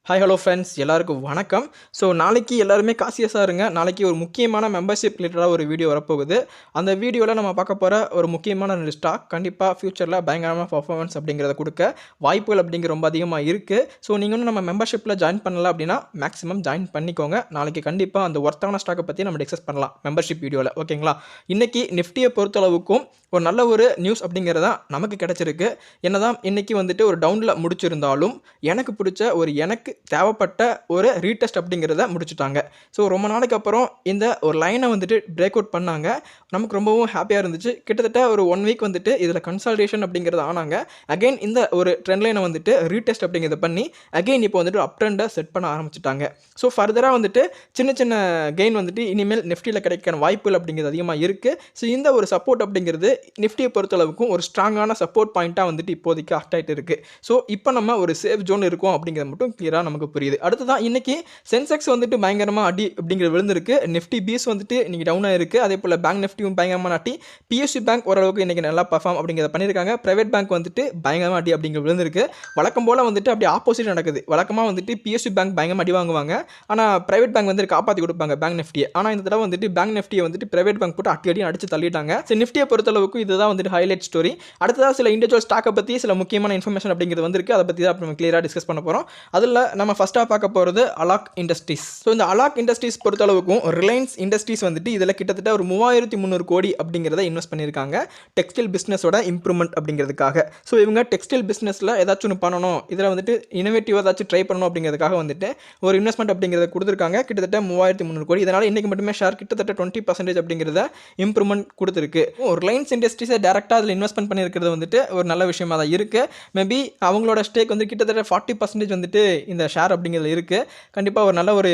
Hi hello friends எல்லாருக்கும் வணக்கம். So நாளைக்கு எல்லாருமே காசியஸாக இருங்க. நாளைக்கு ஒரு முக்கியமான மெம்பர்ஷிப் ரிலேட்டடாக ஒரு வீடியோ வரப்போகுது. அந்த வீடியோவில் நம்ம பார்க்க போகிற ஒரு முக்கியமான 2 ஸ்டாக் கண்டிப்பாக ஃப்யூச்சரில் பயங்கரமான பர்ஃபார்மன்ஸ் அப்படிங்கிறத கொடுக்க வாய்ப்புகள் அப்படிங்கிற ரொம்ப அதிகமாக இருக்குது. ஸோ நீங்கள் வந்து நம்ம மெம்பர்ஷிப்பில் ஜாயின் பண்ணல அப்படின்னா மேக்ஸிமம் ஜாயின் பண்ணிக்கோங்க. நாளைக்கு கண்டிப்பாக அந்த ஒர்த்தான ஸ்டாக்கை பற்றி நம்ம டிஸ்கஸ் பண்ணலாம் மெம்பர்ஷிப் வீடியோவில். ஓகேங்களா? இன்றைக்கி நிஃப்டியை பொறுத்தளவுக்கும் ஒரு நல்ல ஒரு நியூஸ் அப்படிங்கிறதா நமக்கு கிடச்சிருக்கு. என்னதான் இன்றைக்கி வந்துட்டு ஒரு டவுனில் முடிச்சிருந்தாலும் எனக்கு பிடிச்ச எனக்கு தேவைப்பட்ட ஒரு ரீடெஸ்ட் அப்படிங்கிறத முடிச்சுட்டாங்க. ஸோ ரொம்ப நாளைக்கு அப்புறம் இந்த ஒரு லைனை வந்துட்டு பிரேக் அவுட் பண்ணாங்க. நமக்கு ரொம்பவும் ஹாப்பியாக இருந்துச்சு. கிட்டத்தட்ட ஒரு 1 வீக் வந்துட்டு இதில் கன்சால்டேஷன் அப்படிங்கிறது ஆனாங்க. அகைன் இந்த ஒரு ட்ரெண்ட் லைனை வந்துட்டு ரீடெஸ்ட் அப்படிங்கிறத பண்ணி அகைன் இப்போ வந்துட்டு அப் ட்ரெண்டை செட் பண்ண ஆரம்பிச்சிட்டாங்க. ஸோ ஃபர்தராக வந்துட்டு சின்ன சின்ன கெயின் வந்துட்டு இனிமேல் நிஃப்டியில் கிடைக்கிற வாய்ப்புகள் அப்படிங்கிறது அதிகமாக இருக்குது. ஸோ இந்த ஒரு சப்போர்ட் அப்படிங்கிறது நிஃப்டியை பொறுத்தளவுக்கும் ஒரு ஸ்ட்ராங்கான சப்போர்ட் பாயிண்ட்டாக வந்துட்டு இப்போதைக்கு ஆக்ட் ஆகிட்டு இருக்குது. ஸோ இப்போ நம்ம ஒரு சேஃப் ஜோன் இருக்கும் அப்படிங்கிறது மட்டும் கிளியராக நமக்கு புரியுது. அடுத்ததான் இன்னைக்கு சென்செக்ஸ் வந்துட்டு பயங்கரமாக அடி அப்படிங்கிறது விழுந்திருக்கு. நிஃப்டி பீஸ் வந்துட்டு இன்னைக்கு டவுன் ஆயிருக்கு. அதே போல் பேங்க் நிஃப்டியும் பயங்கரமான அடி. பிஎஸ்சி பேங்க் ஓரளவுக்கு இன்னைக்கு நல்லா பர்ஃபார்ம் அப்படிங்கிறத பண்ணியிருக்காங்க. பிரைவேட் பேங்க் வந்துட்டு பயங்கரமாக அடி அப்படிங்கிறது விழுந்திருக்கு. வழக்கம் போல் வந்துட்டு அப்படி ஆப்போசிட் நடக்குது. வழக்கமாக வந்துட்டு பிஎஸ்சி பேங்க் பயங்கரமாக அடி வாங்குவாங்க. ஆனால் பிரைவேட் பேங்க் வந்துட்டு காப்பாற்றி கொடுப்பாங்க பேங்க் நிஃப்டியை. ஆனால் இந்த தடவை வந்துட்டு பேங்க் நிஃப்டியை வந்துட்டு பிரைவேட் பேங்க் போட்டு அடி அடிச்சு தள்ளிட்டாங்க. ஸோ நிஃப்டியை பொறுத்தளவுக்கு இதுதான் வந்துட்டு ஹைலைட் ஸ்டோரி. அடுத்ததாக சில இண்டிவிஜுவல் ஸ்டாக்கை பற்றி சில முக்கியமான இன்ஃபர்மேஷன் அப்படிங்கிறது வந்திருக்கு. அதை பற்றி தான் நம்ம கிளியராக டிஸ்கஸ் பண்ண போகிறோம். அதில் நம்ம ஃபஸ்ட்டாக பார்க்க போகிறது அலாக் இண்டஸ்ட்ரீஸ். ஸோ இந்த அலாக் இண்டஸ்ட்ரீஸ் பொறுத்தளவுக்கும் ரிலையன்ஸ் இண்டஸ்ட்ரீஸ் வந்துட்டு இதில் கிட்டத்தட்ட ஒரு 3300 கோடி அப்படிங்கிறத இன்வெஸ்ட் பண்ணியிருக்காங்க டெக்ஸ்டைல் பிஸ்னஸோட இம்ப்ரூவ்மெண்ட் அப்படிங்கிறதுக்காக. ஸோ இவங்க டெக்ஸ்டைல் பிஸ்னஸில் ஏதாச்சும் ஒன்று பண்ணணும், இதில் வந்துட்டு இனோவேட்டிவாக ஏதாச்சும் ட்ரை பண்ணணும் அப்படிங்கிறதுக்காக வந்துட்டு ஒரு இன்வெஸ்ட்மெண்ட் அப்படிங்கிறத கொடுத்துருக்காங்க. கிட்டத்தட்ட 3300 கோடி. இதனால் இன்றைக்கி மட்டுமே ஷேர் கிட்டத்தட்ட 20% அப்படிங்கிறத இம்ப்ரூவ்மெண்ட் கொடுத்துருக்கு. ரிலையன்ஸ் இண்டஸ்ட்ரீஸை டேரெக்டாக அதில் இன்வெஸ்ட்மெண்ட் பண்ணியிருக்கிறது வந்துட்டு ஒரு நல்ல விஷயமாக தான் இருக்குது. மேபி அவங்களோட ஸ்டேக் வந்து கிட்டத்தட்ட 40% வந்துட்டு இந்த ஷேர் அப்படிங்கிறது இருக்குது. கண்டிப்பாக ஒரு நல்ல ஒரு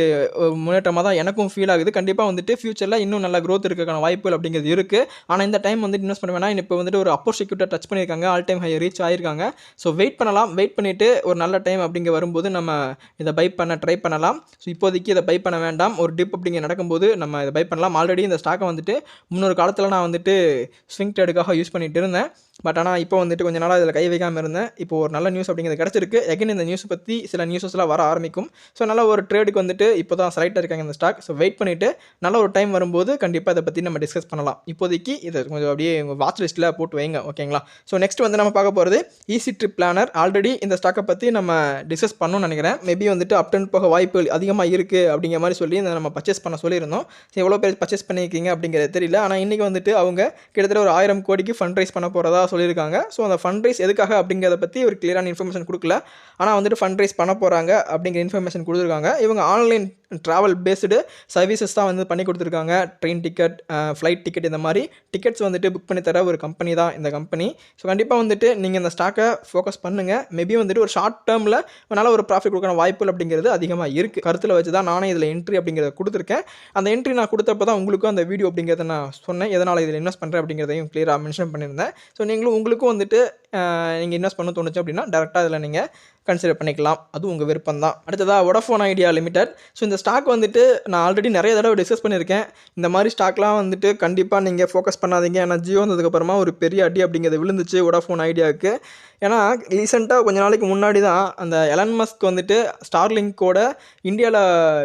முன்னேற்றமாக தான் எனக்கும் ஃபீல் ஆகுது. கண்டிப்பாக வந்துட்டு ஃபியூச்சரில் இன்னும் நல்ல க்ரோத் இருக்கிறதுக்கான வாய்ப்புகள் அப்படிங்கிறது இருக்குது. ஆனால் இந்த டைம் வந்துட்டு இன்வெஸ்ட் பண்ண வேணாம். இப்போ வந்துட்டு ஒரு அப்பர் செக்யூரிட்டி டச் பண்ணியிருக்காங்க. ஆல் டைம் ஹை ரீச் ஆயிருக்காங்க. ஸோ வெயிட் பண்ணலாம். வெயிட் பண்ணிவிட்டு ஒரு நல்ல டைம் அப்படிங்க வரும்போது நம்ம இதை பை பண்ண ட்ரை பண்ணலாம். ஸோ இப்போதைக்கு இதை பை பண்ண வேண்டாம். ஒரு டிப் அப்படிங்க நடக்கும்போது நம்ம இதை பை பண்ணலாம். ஆல்ரெடி இந்த ஸ்டாக்கை வந்துட்டு முன்னொரு காலத்தில் நான் வந்துட்டு ஸ்விங் ட்ரேடுக்காக யூஸ் பண்ணிட்டு இருந்தேன். பட் ஆனால் இப்போ வந்துட்டு கொஞ்சம் நாளாக இதில் கை வைக்காமல் இருந்தேன். இப்போ ஒரு நல்ல நியூஸ் அப்படிங்கிறது கிடச்சிருக்கு. எகைன் இந்த நியூஸ் பற்றி சில நியூஸஸ்லாம் வர ஆரம்பிக்கும். ஸோ நல்ல ஒரு ட்ரேடுக்கு வந்துட்டு இப்போ தான் செலக்ட் இருக்காங்க இந்த ஸ்டாக். ஸோ வெயிட் பண்ணிவிட்டு நல்ல ஒரு டைம் வரும்போது கண்டிப்பாக இதை பற்றி நம்ம டிஸ்கஸ் பண்ணலாம். இப்போதைக்கு இதை கொஞ்சம் அப்படியே உங்கள் வாட்ச் லிஸ்ட்டில் போட்டு வைங்க. ஓகேங்களா? ஸோ நெக்ஸ்ட் வந்து நம்ம பார்க்க போகிறது ஈஸி ட்ரிப் பிளானர். ஆல்ரெடி இந்த ஸ்டாக்கை பற்றி நம்ம டிஸ்கஸ் பண்ணணும்னு நினைக்கிறேன். மேபி வந்துட்டு அப் ட்ரெண்ட் போக வாய்ப்புகள் அதிகமாக இருக்குது அப்படிங்கிற மாதிரி சொல்லி இந்த நம்ம பர்ச்சேஸ் பண்ண சொல்லியிருந்தோம். ஸோ எவ்வளோ பேர் பர்ச்சேஸ் பண்ணியிருக்கீங்க அப்படிங்கிறது தெரியல. ஆனால் இன்றைக்கி வந்துட்டு அவங்க கிட்டத்தட்ட ஒரு 1000 கோடிக்கு ஃபண்ட் ரைஸ் பண்ண போகிறதா சொல்லியிருக்காங்க. ஸோ அந்த ஃபண்ட் ரைஸ் எதுக்காக அப்படிங்கிறத பற்றி ஒரு கிளியரான இன்ஃபர்மேஷன் கொடுக்கல. ஆனால் வந்துட்டு ஃபண்ட் ரைஸ் பண்ண போகிறாங்க அப்படிங்கிற இன்ஃபர்மேஷன் கொடுத்துருக்காங்க. இவங்க ஆன்லைன் ட்ராவல் பேஸ்டு சர்வீசஸ் தான் வந்து பண்ணி கொடுத்துருக்காங்க. ட்ரெயின் டிக்கெட், ஃப்ளைட் டிக்கெட், இந்த மாதிரி டிக்கெட்ஸ் வந்துட்டு புக் பண்ணி தர ஒரு கம்பெனி தான் இந்த கம்பெனி. ஸோ கண்டிப்பாக வந்துட்டு நீங்கள் இந்த ஸ்டாக்கை ஃபோக்கஸ் பண்ணுங்கள். மேபி வந்துட்டு ஒரு ஷார்ட் டேர்மில் நல்ல ஒரு ப்ராஃபிட் கொடுக்குற வாய்ப்புகள் அப்படிங்கிறது அதிகமாக இருக்குது. கருத்தில் வச்சு தான் நானே இதில் என்ட்ரி அப்படிங்கிறத கொடுத்துருக்கேன். அந்த என்ட்ரி நான் கொடுத்தப்போ தான் உங்களுக்கும் அந்த வீடியோ அப்படிங்கிறத நான் சொன்னேன். எதனால் இதில் இன்வெஸ்ட் பண்ணுறேன் அப்படிங்கிறதையும் கிளியராக மென்ஷன் பண்ணியிருந்தேன். ஸோ உங்களுக்கும் வந்துட்டு நீங்கள் இன்வெஸ்ட் பண்ண தோணுச்சு அப்படின்னா டேரெக்டாக இதில் நீங்கள் கன்சிடர் பண்ணிக்கலாம். அது உங்கள் விருப்பம் தான். அடுத்ததாக வோடாஃபோன் ஐடியா லிமிடெட். ஸோ இந்த ஸ்டாக் வந்துட்டு நான் ஆல்ரெடி நிறைய தடவை டிஸ்கஸ் பண்ணியிருக்கேன். இந்த மாதிரி ஸ்டாக்லாம் வந்துட்டு கண்டிப்பாக நீங்கள் ஃபோக்கஸ் பண்ணாதீங்க. ஏன்னா ஜியோ வந்ததுக்கப்புறமா ஒரு பெரிய அடி அப்படிங்கிறது விழுந்துச்சு வோடாஃபோன் ஐடியாவுக்கு. ஏன்னா ரீசெண்டாக கொஞ்சம் நாளைக்கு முன்னாடி தான் அந்த எலன் மஸ்க் வந்துட்டு ஸ்டார்லிங்கோட இந்தியாவில்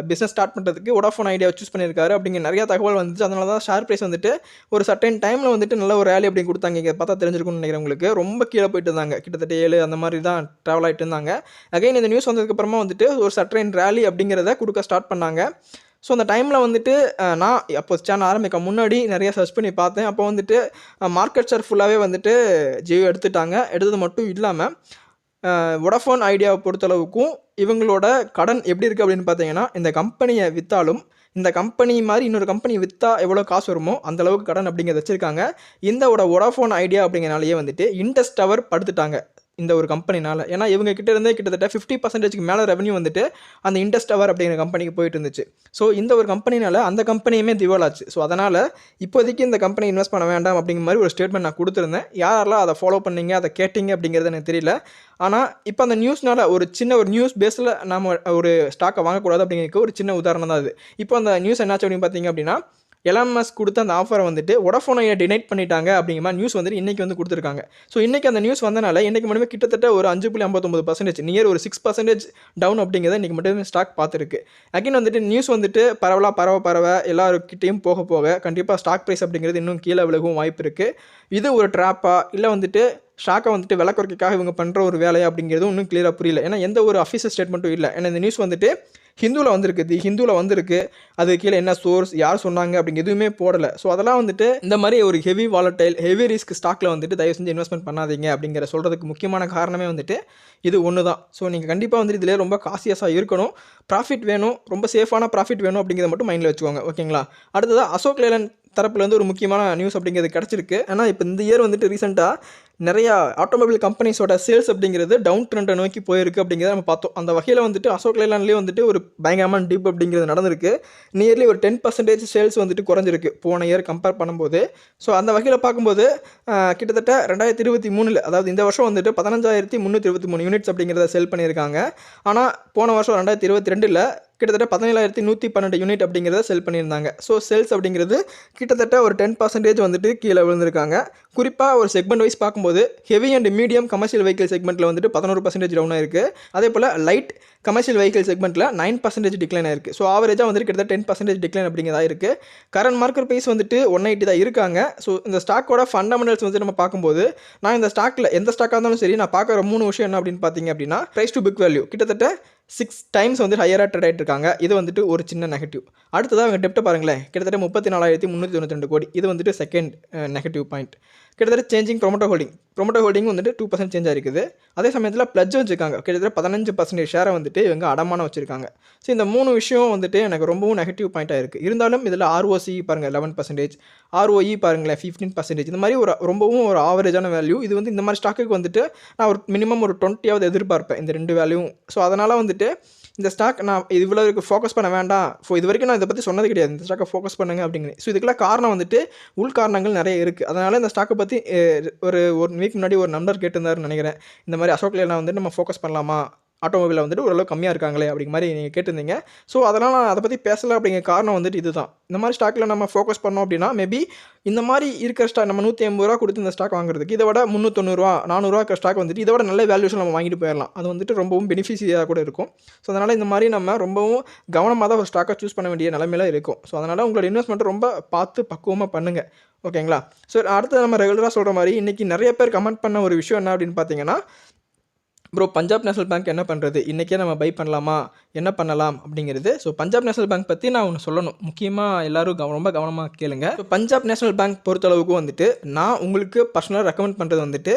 பிஸ்னஸ் ஸ்டார்ட் பண்ணுறதுக்கு வோடாஃபோன் ஐடியா சூஸ் பண்ணியிருக்காரு அப்படிங்கிற நிறையா தகவல் வந்துச்சு. அதனால தான் ஷேர் ப்ரைஸ் வந்துட்டு ஒரு சர்டன் டைமில் வந்துட்டு நல்ல ஒரு ரேலி அப்படி கொடுத்தாங்க. இங்கே பார்த்தா தெரிஞ்சிருக்கும்னு நினைக்கிறேன். உங்களுக்கு ரொம்ப கீழே போயிட்டு இருந்தாங்க. கிட்டத்தட்ட 7 அந்த மாதிரி தான் ட்ராவல் ஆகிட்டு இருந்தாங்க. அகைன் இந்த நியூஸ் வந்ததுக்கப்புறமா வந்துட்டு ஒரு சர்டன் ரேலி அப்படிங்கிறத கொடுக்க ஸ்டார்ட் பண்ணாங்க. ஸோ அந்த டைமில் வந்துட்டு நான் அப்போ சேனல் ஆரம்பிக்க முன்னாடி நிறைய சர்ச் பண்ணி பார்த்தேன். அப்போ வந்துட்டு மார்க்கெட் ஷேர் ஃபுல்லாகவே வந்துட்டு ஜியோ எடுத்துட்டாங்க. எடுத்தது மட்டும் இல்லாமல் வோடாஃபோன் ஐடியாவை பொறுத்தளவுக்கும் இவங்களோட கடன் எப்படி இருக்குது அப்படின்னு பார்த்தீங்கன்னா, இந்த கம்பெனியை விற்றாலும் இந்த கம்பெனி மாதிரி இன்னொரு கம்பெனி விற்றா எவ்வளோ காசு வருமோ அந்தளவுக்கு கடன் அப்படிங்கிறத வச்சுருக்காங்க. இந்த வோடாஃபோன் ஐடியா அப்படிங்கிறனாலேயே வந்துட்டு இண்டஸ் டவர் படுத்துட்டாங்க இந்த ஒரு கம்பெனினால். ஏன்னா இவங்க கிட்ட இருந்தே கிட்டத்தட்ட 50%க்கு மேலே ரெவன்யூ வந்துட்டு அந்த இண்டஸ் டவர் அப்படிங்கிற கம்பெனிக்கு போயிட்டு இருந்துச்சு. ஸோ இந்த ஒரு கம்பெனினால் அந்த கம்பெனியுமே திவாலாச்சு. ஸோ அதனால் இப்போதைக்கு இந்த கம்பெனி இன்வெஸ்ட் பண்ண வேண்டாம் அப்படிங்கிற மாதிரி ஒரு ஸ்டேட்மெண்ட் நான் கொடுத்துருந்தேன். யாரெல்லாம் அதை ஃபாலோ பண்ணீங்க, அதை கேட்டிங்க அப்படிங்கிறது எனக்கு தெரியல. ஆனால் இப்போ அந்த நியூஸ்னால் ஒரு நியூஸ் பேஸில் நம்ம ஒரு ஸ்டாக்கை வாங்கக்கூடாது அப்படிங்கிறதுக்கு ஒரு சின்ன உதாரணம் தான் அது. இப்போ அந்த நியூஸ் என்னாச்சு அப்படின்னு பார்த்தீங்க அப்படின்னா, எலான் மஸ்க் கொடுத்த அந்த ஆஃபரை வந்துட்டு வோடாஃபோன் ஐடியா டினைட் பண்ணிட்டாங்க அப்படிங்கிற மாதிரி நியூஸ் வந்துட்டு இன்றைக்கி வந்து கொடுத்துருக்காங்க. ஸோ இன்றைக்கி அந்த நியூஸ் வந்தனால இன்றைக்கி மட்டுமே கிட்டத்தட்ட ஒரு 5.59% நியர் ஒரு 6% டவுன் அப்படிங்கிறத இன்றைக்கி மட்டுமே ஸ்டாக் பார்த்துருக்கு. அகைன் வந்துட்டு நியூஸ் வந்துட்டு பரவ எல்லாருக்கிட்டையும் போக போக கண்டிப்பாக ஸ்டாக் ப்ரைஸ் அப்படிங்கிறது இன்னும் கீழே விலகவும் வாய்ப்பு இருக்குது. இது ஒரு ட்ராப்பா இல்லை வந்துட்டு ஸ்டாக்கை வந்துட்டு விலை குறைக்காக இவங்க பண்ணுற ஒரு வேலையா அப்படிங்கிறது இன்னும் கிளியராக புரியல. ஏன்னா எந்த ஒரு அஃபீஷியல் ஸ்டேட்மெண்ட்டும் இல்லை. ஏன்னா இந்த நியூஸ் வந்துட்டு ஹிந்துவில் வந்திருக்கு. அது கீழே என்ன சோர்ஸ், யார் சொன்னாங்க அப்படிங்க எதுவுமே போடலை. ஸோ அதெல்லாம் வந்துட்டு இந்த மாதிரி ஒரு ஹெவி வாலட்டைல், ஹெவி ரிஸ்க் ஸ்டாக்கில் வந்துட்டு தயவு செஞ்சு இன்வெஸ்ட்மெண்ட் பண்ணாதீங்க அப்படிங்கிற சொல்கிறதுக்கு முக்கியமான காரணமே வந்துட்டு இது ஒன்று தான். ஸோ நீங்கள் கண்டிப்பாக வந்துட்டு இதிலே ரொம்ப காசியஸாக இருக்கணும். ப்ராஃபிட் வேணும், ரொம்ப சேஃபான ப்ராஃபிட் வேணும் அப்படிங்கிறத மட்டும் மைண்டில் வச்சுக்கோங்க. ஓகேங்களா? அடுத்ததாக அசோக் லேலண்ட் தரப்புலேருந்து ஒரு முக்கியமான நியூஸ் அப்படிங்கிறது கிடச்சிருக்கு. ஆனால் இப்போ இந்த இயர் வந்துட்டு ரீசெண்டாக நிறையா ஆட்டோமொபைல் கம்பெனிஸோட சேல்ஸ் அப்படிங்கிறது டவுன் ட்ரெண்டை நோக்கி போயிருக்கு அப்படிங்கிறத நம்ம பார்த்தோம். அந்த வகையில் வந்துட்டு அசோக் லேலண்ட்லேயே வந்துட்டு ஒரு பயங்கரமான டிப் அப்படிங்கிறது நடந்திருக்கு. நியர்லி ஒரு 10% சேல்ஸ் வந்துட்டு குறைஞ்சிருக்கு போன இயர் கம்பேர் பண்ணும்போது. ஸோ அந்த வகையில் பார்க்கும்போது கிட்டத்தட்ட 2023 அதாவது இந்த வருஷம் வந்துட்டு 15,323 யூனிட்ஸ் அப்படிங்கிறத செல் பண்ணியிருக்காங்க. ஆனால் போன வருஷம் 2022 கிட்டத்தட்ட 17,112 யூனிட் அப்படிங்கிறத செல் பண்ணியிருந்தாங்க. ஸோ சேல்ஸ் அப்படிங்கிறது கிட்டத்தட்ட ஒரு 10% வந்துட்டு கீழே விழுந்திருக்காங்க. குறிப்பாக ஒரு செக்மெண்ட் வைஸ் பார்க்கும்போது heavy and medium commercial vehicle செக்மெண்ட்டில் வந்துட்டு 11% டவுன் ஆயிருக்கு. அதே போல் லைட் கமர்ஷியல் வெஹிக்கிள் செக்மெண்ட்டில் 9% டிக்ளைன் ஆயிருக்கு. ஸோ ஆவரேஜாக வந்துட்டு கிட்டத்தட்ட 10% டிக்ளைன் அப்படிங்கிறதா இருக்குது. கரண்ட் மார்க்கெட் ப்ரைஸ் வந்துட்டு 180 தான் இருக்காங்க. ஸோ இந்த ஸ்டாக்கோட ஃபண்டமெண்டல்ஸ் வந்து நம்ம பார்க்கும்போது நான் இந்த ஸ்டாக்கில் எந்த ஸ்டாக்காக இருந்தாலும் சரி நான் பார்க்குற 3 விஷயம் என்ன அப்படின்னு பார்த்தீங்க அப்படின்னா ப்ரைஸ் டு புக் வேல்யூ கிட்டத்தட்ட 6 டைம்ஸ் வந்து ஹையராக ட்ரேட் ஆகிட்டு இருக்காங்க. இது வந்துட்டு ஒரு சின்ன நெகட்டிவ். அடுத்ததாக அவங்க டெப்ட்டை பாருங்களேன், கிட்டத்தட்ட 34,392 கோடி. இது வந்துட்டு செகண்ட் நெகட்டிவ் பாயிண்ட். கிட்டத்தட்ட சேஞ்சிங் ப்ரொமோட்டர் ஹோல்டிங் வந்துட்டு 2% சேஞ்ச் ஆகிருக்குது. அதே சமயத்தில் பிளட்ஜ் வச்சுருக்காங்க. கிட்டத்தட்ட 15% ஷேரை வந்துட்டு இவங்க அடமானம் வச்சுருக்காங்க. ஸோ இந்த 3 விஷயம் வந்துட்டு எனக்கு ரொம்பவும் நெகட்டிவ் பாயிண்ட்டாக இருக்குது. இருந்தாலும் இதில் ROC பாருங்கள் 11%, ROE பாருங்களேன் 15%. இந்த மாதிரி ரொம்பவும் ஒரு ஆவரேஜான வேல்யூ. இது வந்து இந்த மாதிரி ஸ்டாக்குக்கு வந்துட்டு நான் ஒரு மினிமம் ஒரு 20 எதிர்பார்ப்பேன் இந்த 2 வேல்யூவும். ஸோ அதனால் வந்துட்டு இந்த ஸ்டாக் நான் இவ்வளோ ஃபோக்கஸ் பண்ண வேண்டாம். இது வரைக்கும் நான் இதை பற்றி சொன்னது கிடையாது, இந்த ஸ்டாக்கை ஃபோக்கஸ் பண்ணுங்க அப்படிங்கிறது. ஸோ இதுக்கெல்லாம் காரணம் வந்துட்டு உள் காரணங்கள் நிறைய இருக்குது. அதனால் இந்த ஸ்டாக்கை பற்றி ஒரு வீக் முன்னாடி ஒரு நம்பர் கேட்டிருந்தாருன்னு நினைக்கிறேன். இந்த மாதிரி அசோக் லேலண்ட் வந்துட்டு நம்ம ஃபோக்கஸ் பண்ணலாமா, ஆட்டோமொபைலில் வந்துட்டு ஓரளவு கம்மியாக இருக்காங்களே அப்படிங்கிற மாதிரி நீங்கள் கேட்டிருந்தீங்க. ஸோ அதனால் நான் அதை பற்றி பேசலை அப்படிங்கிற காரணம் வந்துட்டு இதுதான். இந்த மாதிரி ஸ்டாக்கில் நம்ம ஃபோக்கஸ் பண்ணோம் அப்படின்னா மேபி இந்த மாதிரி இருக்கிற ஸ்டாக் நம்ம 180 ரூபா கொடுத்து இந்த ஸ்டாக் வாங்குறதுக்கு இதை விட 390 400 இருக்கிற ஸ்டாக் வந்துட்டு இதை விட நல்ல வேல்யூஷன் நம்ம வாங்கிட்டு போயிடலாம். அது வந்துட்டு ரொம்பவும் பெனிஃபிஷியராக கூட இருக்கும். ஸோ அதனால் இந்த மாதிரி நம்ம ரொம்பவும் கவனமாக தான் ஒரு ஸ்டாக்கை சூஸ் பண்ண வேண்டிய நிலைமையில இருக்கும். ஸோ அதனால் உங்களோட இன்வெஸ்ட்மெண்ட்டை ரொம்ப பார்த்து பக்குவமாக பண்ணுங்கள். ஓகேங்களா? ஸோ அடுத்து நம்ம ரெகுலராக சொல்கிற மாதிரி இன்றைக்கி நிறைய பேர் கமெண்ட் பண்ண ஒரு விஷயம் என்ன அப்படின்னு பார்த்தீங்கன்னா, ப்ரோ பஞ்சாப் நேஷனல் பேங்க் என்ன பண்ணுறது, இன்றைக்கே நம்ம பை பண்ணலாமா, என்ன பண்ணலாம் அப்படிங்கிறது. ஸோ பஞ்சாப் நேஷனல் பேங்க் பற்றி நான் ஒன்று சொல்லணும். முக்கியமாக எல்லோரும் ரொம்ப கவனமாக கேளுங்க. ஸோ பஞ்சாப் நேஷனல் பேங்க் பொறுத்தளவுக்கு வந்துட்டு நான் உங்களுக்கு பர்சனலாக ரெக்கமெண்ட் பண்ணுறது வந்துட்டு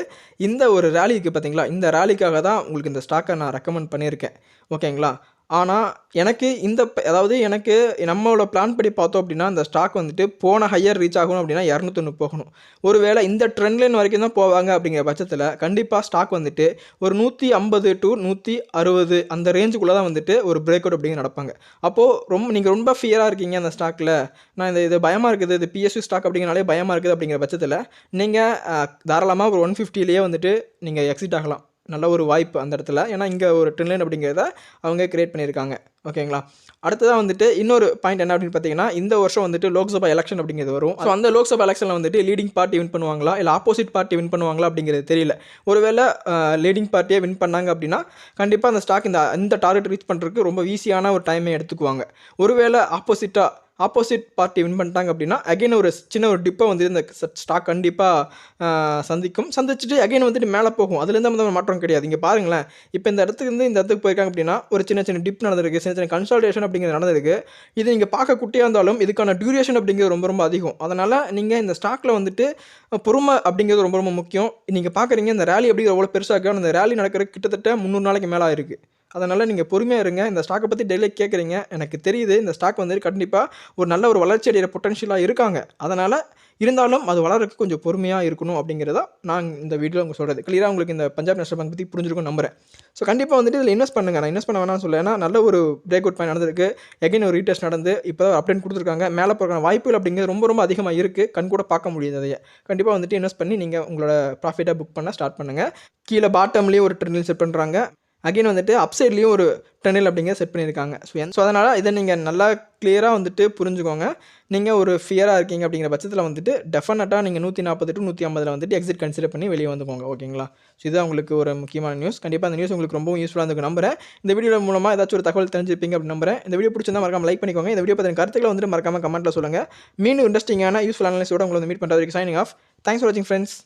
இந்த ஒரு ரேலிக்கு பார்த்தீங்களா, இந்த ரேலிக்காக தான் உங்களுக்கு இந்த ஸ்டாக்கை நான் ரெக்கமெண்ட் பண்ணியிருக்கேன். ஓகேங்களா? ஆனால் எனக்கு அதாவது எனக்கு நம்மளோட பிளான் படி பார்த்தோம் அப்படின்னா இந்த ஸ்டாக் வந்துட்டு போன ஹையர் ரீச் ஆகணும் அப்படின்னா 201 போகணும். ஒருவேளை இந்த ட்ரெண்ட் லைன் வரைக்கும் தான் போவாங்க அப்படிங்கிற பட்சத்தில் கண்டிப்பாக ஸ்டாக் வந்துட்டு ஒரு 150 to 160 அந்த ரேஞ்சுக்குள்ளே தான் வந்துட்டு ஒரு பிரேக் அவுட் அப்படிங்கிற நடப்பாங்க. அப்போது நீங்கள் ரொம்ப ஃபியராக இருக்கீங்க அந்த ஸ்டாக்கில், நான் இது பயமாக இருக்குது, இது PSU ஸ்டாக் அப்படிங்கிறனாலே பயமாக இருக்குது அப்படிங்கிற பட்சத்தில் நீங்கள் தாராளமாக ஒரு 150லேயே வந்துட்டு நீங்கள் எக்ஸிட் ஆகலாம். நல்ல ஒரு வாய்ப்பு அந்த இடத்துல. ஏன்னா இங்கே ஒரு ட்ரெண்ட் லைன் அப்படிங்கிறத அவங்க கிரியேட் பண்ணியிருக்காங்க. ஓகேங்களா? அடுத்ததாக வந்துட்டு இன்னொரு பாயிண்ட் என்ன அப்படின்னு பார்த்தீங்கன்னா, இந்த வருஷம் வந்துட்டு லோக்சபா எலெக்ஷன் அப்படிங்கிறது வரும். ஸோ அந்த லோக்சபா எலெக்ஷனில் வந்துட்டு லீடிங் பார்ட்டி வின் பண்ணுவாங்களா இல்லை ஆப்போசிட் பார்ட்டி வின் பண்ணுவாங்களா அப்படிங்கிறது தெரியல. ஒருவேளை லீடிங் பார்ட்டியை வின் பண்ணாங்க அப்படின்னா கண்டிப்பாக அந்த ஸ்டாக் இந்த டார்கெட் ரீச் பண்ணுறதுக்கு ரொம்ப ஈஸியான ஒரு டைமை எடுத்துக்குவாங்க. ஒருவேளை ஆப்போசிட் பார்ட்டி வின் பண்ணிட்டாங்க அப்படின்னா அகைன் ஒரு சின்ன ஒரு டிப்பை வந்து இந்த ஸ்டாக் கண்டிப்பாக சந்திச்சுட்டு அகைன் வந்துட்டு மேலே போகும். அதுலேருந்து வந்து மாற்றம் கிடையாது. இங்கே பாருங்களேன், இப்போ இந்த இடத்துக்கு போயிருக்காங்க அப்படின்னா ஒரு சின்ன டிப் நடந்திருக்கு, சின்ன கன்சல்டேஷன் அப்படிங்கிறது நடந்திருக்கு. இது நீங்கள் பார்க்க குட்டியாக இருந்தாலும் இதுக்கான டியூரேஷன் அப்படிங்கிறது ரொம்ப அதிகம். அதனால் நீங்கள் இந்த ஸ்டாக்கில் வந்துட்டு பொறுமை அப்படிங்கிறது ரொம்ப முக்கியம். நீங்கள் பார்க்குறீங்க இந்த ரேலி அப்படிங்கிற எவ்வளோ பெருசாக இருக்குது, அந்த ரேலி நடக்கிற கிட்டத்தட்ட 300 நாளைக்கு மேலே இருக்குது. அதனால் நீங்கள் பொறுமையாக இருங்க. இந்த ஸ்டாக்கை பற்றி டெய்லி கேட்குறீங்க, எனக்கு தெரியுது இந்த ஸ்டாக் வந்து கண்டிப்பாக ஒரு நல்ல ஒரு வளர்ச்சி அடைகிற பொட்டன்ஷியலாக இருக்காங்க. அதனால் இருந்தாலும் அது வளர்றதுக்கு கொஞ்சம் பொறுமையாக இருக்கணும் அப்படிங்கிறதா நான் இந்த வீடியோவில் உங்களுக்கு சொல்கிறது. கிளியராக உங்களுக்கு இந்த பஞ்சாப் நேஷனல் பேங்க் பற்றி புரிஞ்சிருக்கும் நம்புறேன். ஸோ கண்டிப்பாக வந்துட்டு இதில் இன்வெஸ்ட் பண்ணுங்கள். நான் இன்வெஸ்ட் பண்ண வேணாம்னு சொல்ல, ஏன்னா நல்ல ஒரு பிரேக் அவுட் பாயிண்ட் நடந்திருக்கு. எகைன் ஒரு ரீடெஸ்ட் நடந்து இப்போ தான் அப்டேட் கொடுத்துருக்காங்க. மேலே போகிற வாய்ப்புகள் அப்படிங்கிறது ரொம்ப அதிகமாக இருக்குது. கண் கூட பார்க்க முடியுது. அதையே கண்டிப்பாக வந்துட்டு இன்வெஸ்ட் பண்ணி நீங்கள் உங்களோட ப்ராஃபிட்டாக புக் பண்ண ஸ்டார்ட் பண்ணுங்கள். கீழே பாட்டம்லேயே ஒரு ட்ரெண்ட் செட் பண்ணுறாங்க, அகைன் வந்துட்டு அப்சைட்லேயும் ஒரு டனல் அப்படிங்கிறத செட் பண்ணியிருக்காங்க. ஸோ அதனால் இதை நீங்கள் நல்லா கிளியராக வந்துட்டு புரிஞ்சுக்கோங்க. நீங்கள் ஒரு ஃபியராக இருக்கீங்க அப்படிங்கிற பட்சத்தில் வந்துட்டு டெஃபினட்டாக நீங்கள் 140 to 150 வந்துட்டு எக்ஸிட் கன்சிடர் பண்ணி வெளியே வந்துக்கோங்க. ஓகேங்களா? ஸோ இதுதான் உங்களுக்கு ஒரு முக்கியமான நியூஸ். கண்டிப்பாக அந்த நியூஸ் உங்களுக்கு ரொம்பவும் யூஸ்ஃபுல்லாக இருந்திருக்கும் நம்புறேன். இந்த வீடியோ மூலமாக ஏதாச்சும் ஒரு தகவல் தெரிஞ்சிருப்பீங்க அப்படின்னு நம்புறேன். இந்த வீடியோ பிடிச்சிருந்தா மறக்காம லைக் பண்ணிக்கோங்க. இந்த வீடியோ பற்றின கருத்துக்களை வந்துட்டு மறக்காம கமெண்ட்டில் சொல்லுங்கள். மீண்டும் இன்ட்ரெஸ்டிங்கான யூஸ்ஃபுல்லான அனலைஸோட உங்களை மீட் பண்ணுறது வரைக்கும் சைனிங் ஆஃப். தேங்க்ஸ் ஃபார் வாட்சிங் ஃப்ரெண்ட்ஸ்.